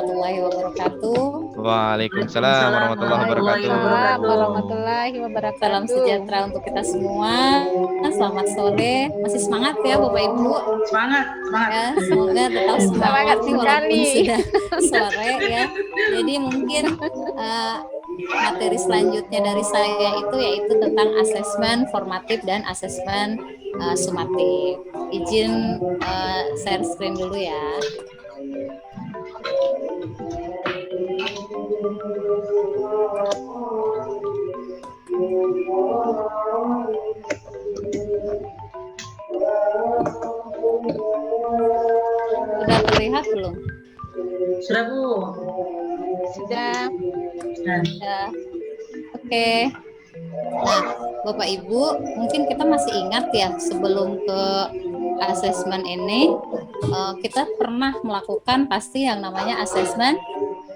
warahmatullahi wabarakatuh. Waalaikumsalam warahmatullahi wabarakatuh. Waalaikumsalam warahmatullahi Salam wabarakatuh. sejahtera untuk kita semua. Selamat sore. Masih semangat ya Bapak Ibu? Semangat. Ya, semoga tetap semangat nih walaupun sekali. sudah sore ya. Jadi mungkin materi selanjutnya dari saya itu yaitu tentang asesmen formatif dan asesmen sumatif. Izin share screen dulu ya. Sudah terlihat belum? Sudah, Bu. Sudah. Ya. Oke. Nah, Bapak Ibu, mungkin kita masih ingat ya sebelum ke asesmen ini kita pernah melakukan pasti yang namanya asesmen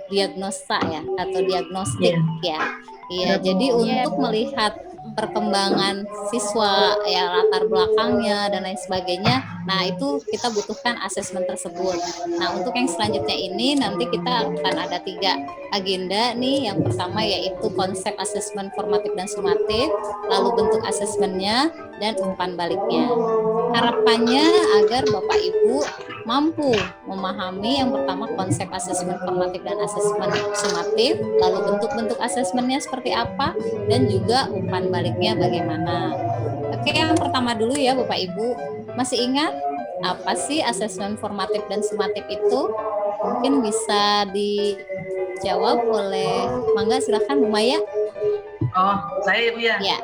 diagnosa ya atau diagnostik ya. Iya, jadi untuk melihat perkembangan siswa ya latar belakangnya dan lain sebagainya. Nah, itu kita butuhkan asesmen tersebut. Nah, untuk yang selanjutnya ini nanti kita akan ada 3 agenda nih. Yang pertama yaitu konsep asesmen formatif dan sumatif, lalu bentuk asesmennya dan umpan baliknya. Harapannya agar Bapak Ibu mampu memahami yang pertama konsep asesmen formatif dan asesmen sumatif, lalu bentuk-bentuk asesmennya seperti apa, dan juga umpan baliknya bagaimana. Oke, yang pertama dulu ya Bapak Ibu, masih ingat apa sih asesmen formatif dan sumatif itu? Mungkin bisa dijawab oleh, mangga silakan Bu Maya. Oh, saya Bu ya. Ya.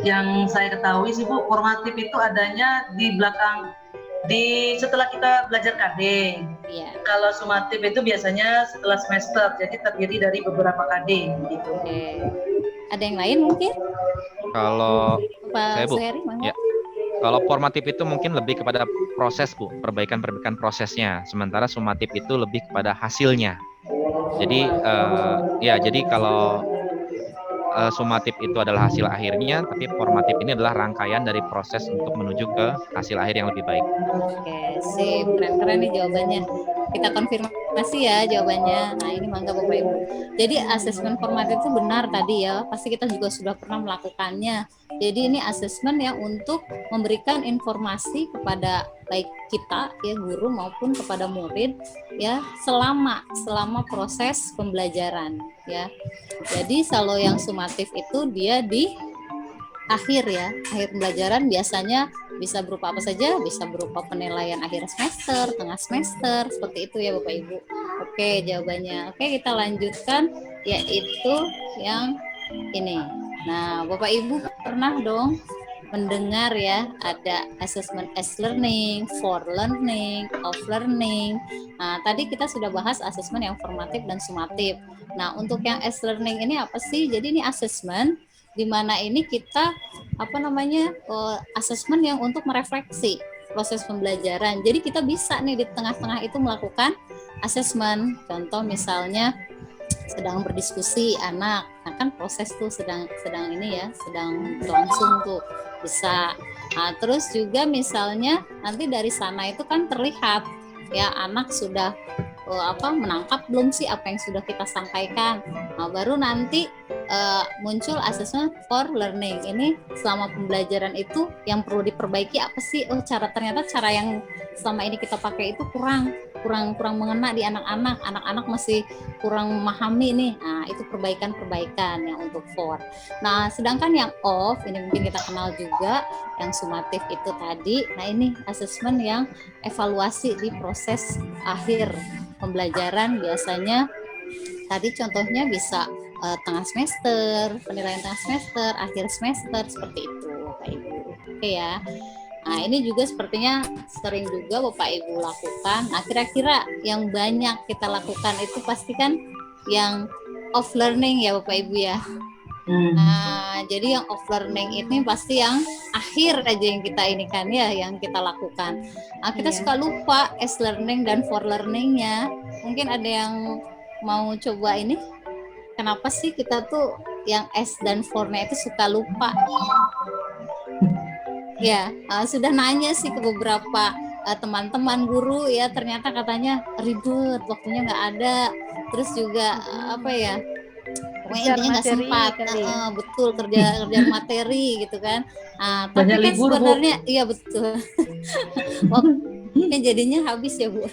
Yang saya ketahui sih Bu, formatif itu adanya di belakang setelah kita belajar KD. Iya. Kalau sumatif itu biasanya setelah semester, jadi terdiri dari beberapa KD gitu. Oke. Ada yang lain mungkin? Kalau saya Pak Bu, Suheri, mangga. ya. Kalau formatif itu mungkin lebih kepada proses Bu, perbaikan prosesnya. Sementara sumatif itu lebih kepada hasilnya. Jadi jadi kalau sumatif itu adalah hasil akhirnya, tapi formatif ini adalah rangkaian dari proses untuk menuju ke hasil akhir yang lebih baik. Oke, sip, keren-keren nih jawabannya. Kita konfirmasi ya jawabannya. Nah, ini mangga Bapak Ibu. Jadi asesmen formatif itu benar tadi ya, pasti kita juga sudah pernah melakukannya. Jadi ini asesmen yang untuk memberikan informasi kepada baik kita ya guru maupun kepada murid ya selama proses pembelajaran ya. Jadi kalau yang sumatif itu dia di akhir pembelajaran biasanya bisa berupa apa saja, bisa berupa penilaian akhir semester, tengah semester, seperti itu ya Bapak Ibu. Oke, jawabannya. Oke, kita lanjutkan yaitu yang ini. Nah, Bapak Ibu pernah dong mendengar ya ada assessment as learning, for learning, of learning. Nah, tadi kita sudah bahas asesmen yang formatif dan sumatif. Nah, untuk yang as learning ini apa sih? Jadi ini asesmen di mana ini kita asesmen yang untuk merefleksi proses pembelajaran. Jadi kita bisa nih di tengah-tengah itu melakukan asesmen. Contoh misalnya sedang berdiskusi anak, nah kan proses tuh sedang berlangsung tuh bisa. Nah, terus juga misalnya nanti dari sana itu kan terlihat ya anak sudah menangkap belum sih apa yang sudah kita sampaikan. Nah, baru nanti muncul assessment for learning. Ini selama pembelajaran itu yang perlu diperbaiki apa sih? Ternyata cara yang selama ini kita pakai itu kurang mengena di anak-anak masih kurang memahami nih. Nah, itu perbaikan yang untuk for. Nah, sedangkan yang off ini mungkin kita kenal juga yang sumatif itu tadi. Nah, ini assessment yang evaluasi di proses akhir pembelajaran, biasanya tadi contohnya bisa tengah semester, penilaian tengah semester, akhir semester, seperti itu Bapak Ibu. Oke ya. Nah, ini juga sepertinya sering juga Bapak Ibu lakukan. Nah, kira-kira yang banyak kita lakukan itu pasti kan yang off learning ya Bapak Ibu ya. Nah, jadi yang off learning ini pasti yang akhir aja yang kita inikan ya, yang kita lakukan. Nah, kita suka lupa as learning dan for learningnya. Mungkin ada yang mau coba ini? Kenapa sih kita tuh yang S dan for-nya itu suka lupa? Ya, sudah nanya sih ke beberapa teman-teman guru ya ternyata katanya ribet, waktunya nggak ada, terus juga apa ya, pokoknya Kejar intinya nggak materi sempat. kali. Betul, kerja materi gitu kan. Tapi Banyak kan libur, Bu. sebenarnya iya betul. Waktunya jadinya habis ya Bu.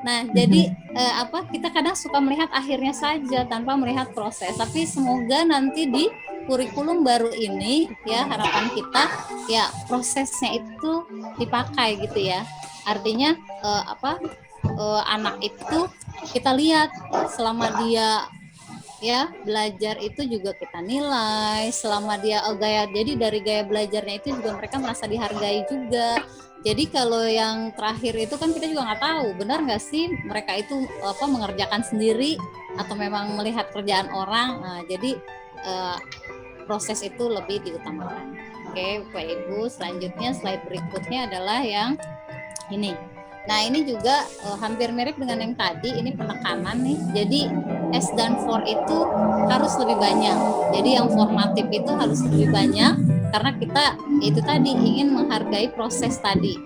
Nah jadi kita kadang suka melihat akhirnya saja tanpa melihat proses. Tapi semoga nanti di kurikulum baru ini ya harapan kita ya prosesnya itu dipakai gitu ya. Artinya anak itu kita lihat selama dia ya belajar itu juga kita nilai, selama dia jadi dari gaya belajarnya itu juga mereka merasa dihargai juga. Jadi kalau yang terakhir itu kan kita juga nggak tahu benar nggak sih mereka itu mengerjakan sendiri atau memang melihat kerjaan orang. Nah, jadi proses itu lebih diutamakan. Oke, Bapak Ibu, selanjutnya slide berikutnya adalah yang ini. Nah, ini juga hampir mirip dengan yang tadi, ini penekanan nih. Jadi S dan for itu harus lebih banyak. Jadi yang formatif itu harus lebih banyak karena kita itu tadi ingin menghargai proses tadi.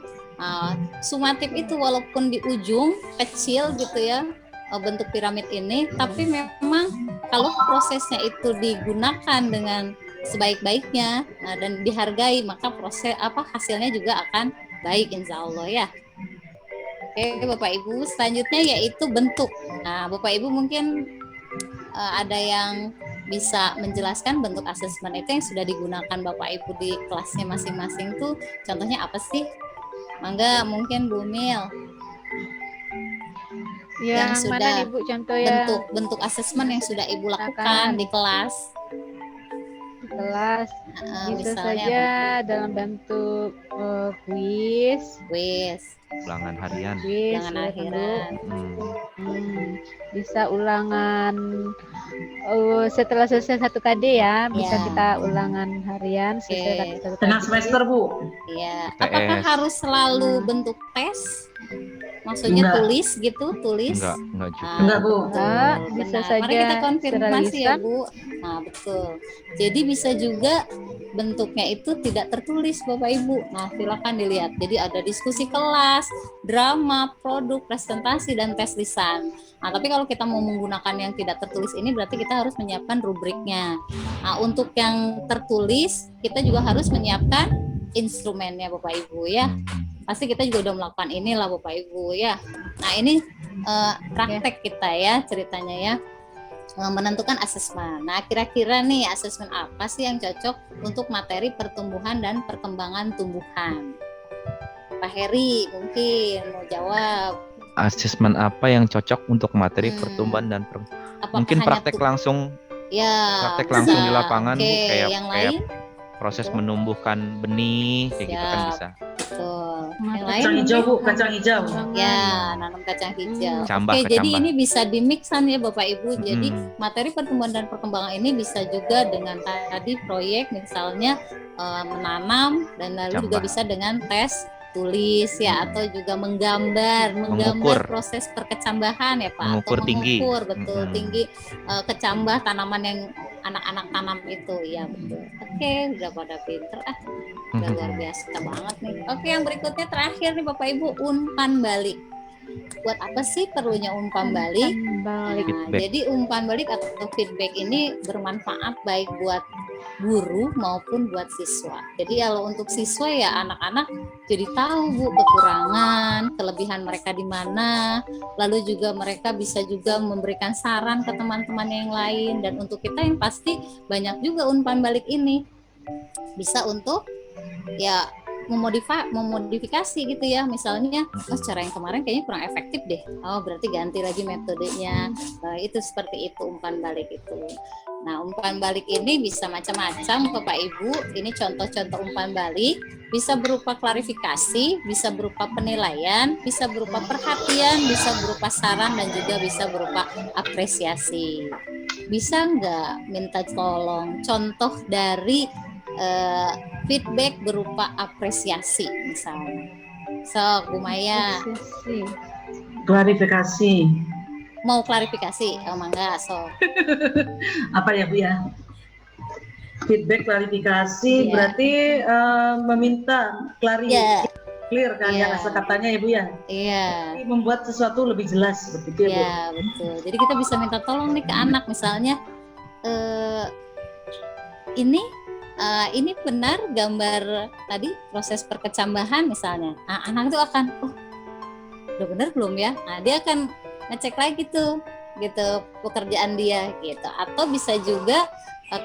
Sumatif itu walaupun di ujung kecil gitu ya bentuk piramid ini, tapi memang kalau prosesnya itu digunakan dengan sebaik-baiknya dan dihargai, maka hasilnya juga akan baik insya Allah ya. Oke Bapak Ibu, selanjutnya yaitu bentuk. Nah Bapak Ibu mungkin ada yang bisa menjelaskan bentuk asesmen itu yang sudah digunakan Bapak Ibu di kelasnya masing-masing tuh contohnya apa sih? Mangga mungkin Bu Mil. Yang sudah mana nih Bu contoh ya? Bentuk asesmen yang sudah Ibu lakukan di kelas. Di kelas bisa misalnya saja dalam bentuk kuis, ulangan harian, ulangan harian. Bisa ulangan setelah selesai 1 KD ya, bisa kita ulangan harian selesai 1 KD. Tengah semester Bu. Iya. Apakah harus selalu bentuk tes? Maksudnya tulis gitu, tulis? Enggak juga. Enggak Bu. Bisa Benar. saja Mari kita konfirmasi ya seralisan. Bu. Nah betul. Jadi bisa juga bentuknya itu tidak tertulis Bapak Ibu. Nah silakan dilihat. Jadi ada diskusi kelas, drama, produk, presentasi, dan tes lisan. Nah tapi kalau kita mau menggunakan yang tidak tertulis ini berarti kita harus menyiapkan rubriknya. Nah untuk yang tertulis kita juga harus menyiapkan instrumennya Bapak Ibu ya. Pasti kita juga udah melakukan inilah Bapak Ibu ya. Nah ini praktek kita ya ceritanya ya, menentukan asesmen. Nah kira-kira nih asesmen apa sih yang cocok untuk materi pertumbuhan dan perkembangan tumbuhan? Pak Heri mungkin mau jawab. Asesmen apa yang cocok untuk materi pertumbuhan dan mungkin praktek langsung ya, praktek langsung di lapangan Bu, kayak lain? Proses menumbuhkan benih kayak gitu kan bisa. Betul. Yang lain Kacang hijau Bu, kacang hijau. Ya, nanam kacang hijau. Kecambah. Jadi ini bisa dimixan ya Bapak Ibu. Jadi materi pertumbuhan dan perkembangan ini bisa juga dengan tadi proyek misalnya menanam dan lalu juga bisa dengan tes tulis ya atau juga menggambar proses perkecambahan ya Pak, mengukur atau tinggi. Betul tinggi kecambah tanaman yang anak-anak tanam itu ya betul. Oke, udah pada pinter udah luar biasa banget nih. Oke, yang berikutnya terakhir nih Bapak Ibu, umpan balik. Buat apa sih perlunya umpan balik? Nah, jadi umpan balik atau feedback ini bermanfaat baik buat guru maupun buat siswa. Jadi kalau untuk siswa ya anak-anak jadi tahu Bu kekurangan, kelebihan mereka di mana. Lalu juga mereka bisa juga memberikan saran ke teman-teman yang lain. Dan untuk kita yang pasti banyak juga umpan balik ini bisa untuk ya memodifikasi gitu ya, misalnya cara yang kemarin kayaknya kurang efektif deh, berarti ganti lagi metodenya. Itu seperti itu umpan balik itu. Nah umpan balik ini bisa macam-macam Bapak Ibu. Ini contoh-contoh umpan balik, bisa berupa klarifikasi, bisa berupa penilaian, bisa berupa perhatian, bisa berupa saran, dan juga bisa berupa apresiasi. Bisa nggak minta tolong contoh dari feedback berupa apresiasi misalnya. So, Bu Maya. Klarifikasi. Mau klarifikasi? Mangga, so. Apa ya Bu ya? Feedback klarifikasi berarti meminta clear kan Iya. ya kata-katanya ya Bu ya. Iya. Jadi membuat sesuatu lebih jelas seperti itu ya Bu. Iya, betul. Jadi kita bisa minta tolong nih ke anak, misalnya ini benar gambar tadi proses perkecambahan misalnya. Nah, anak itu akan, oh, udah benar belum ya? Nah, dia akan ngecek lagi tuh, gitu pekerjaan dia, gitu. Atau bisa juga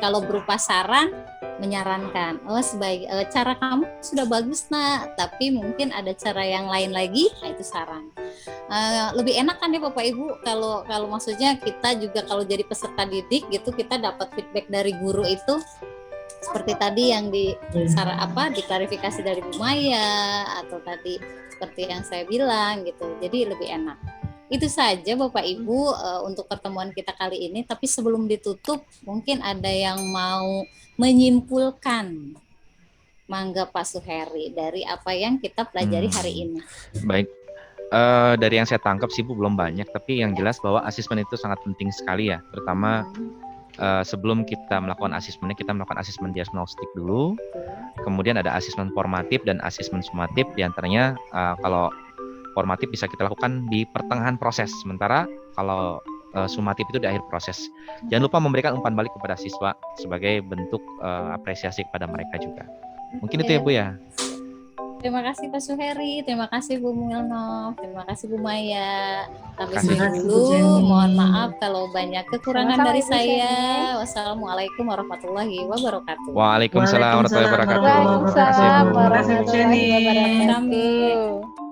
kalau berupa saran, menyarankan, oh cara kamu sudah bagus nak, tapi mungkin ada cara yang lain lagi, nah itu saran. Lebih enak kan ya Bapak Ibu kalau maksudnya kita juga kalau jadi peserta didik gitu, kita dapat feedback dari guru itu seperti tadi yang diklarifikasi dari Bu Maya, atau tadi seperti yang saya bilang gitu, jadi lebih enak. Itu saja Bapak Ibu untuk pertemuan kita kali ini. Tapi sebelum ditutup, mungkin ada yang mau menyimpulkan. Mangga Pak Suheri dari apa yang kita pelajari hari ini. Baik, dari yang saya tangkap sih Bu belum banyak, tapi yang jelas bahwa asesmen itu sangat penting sekali ya, terutama sebelum kita melakukan asesmennya, kita melakukan asesmen diagnostik dulu, kemudian ada asesmen formatif dan asesmen sumatif. Di antaranya kalau formatif bisa kita lakukan di pertengahan proses, sementara kalau sumatif itu di akhir proses. Jangan lupa memberikan umpan balik kepada siswa sebagai bentuk apresiasi kepada mereka juga. Mungkin itu ya Bu ya. Terima kasih Pak Suheri, terima kasih Bu Milno, terima kasih Bu Maya. Sampai Terima sini kasih, Bu dulu. Jenny. Mohon maaf kalau banyak kekurangan Sama-sama, dari Ibu saya. Jenny. Wassalamualaikum warahmatullahi wabarakatuh. Waalaikumsalam warahmatullahi wabarakatuh. Waalaikumsalam Terima kasih, Bu. Waalaikumsalam Terima kasih, Bu Jenny. warahmatullahi Kami. wabarakatuh.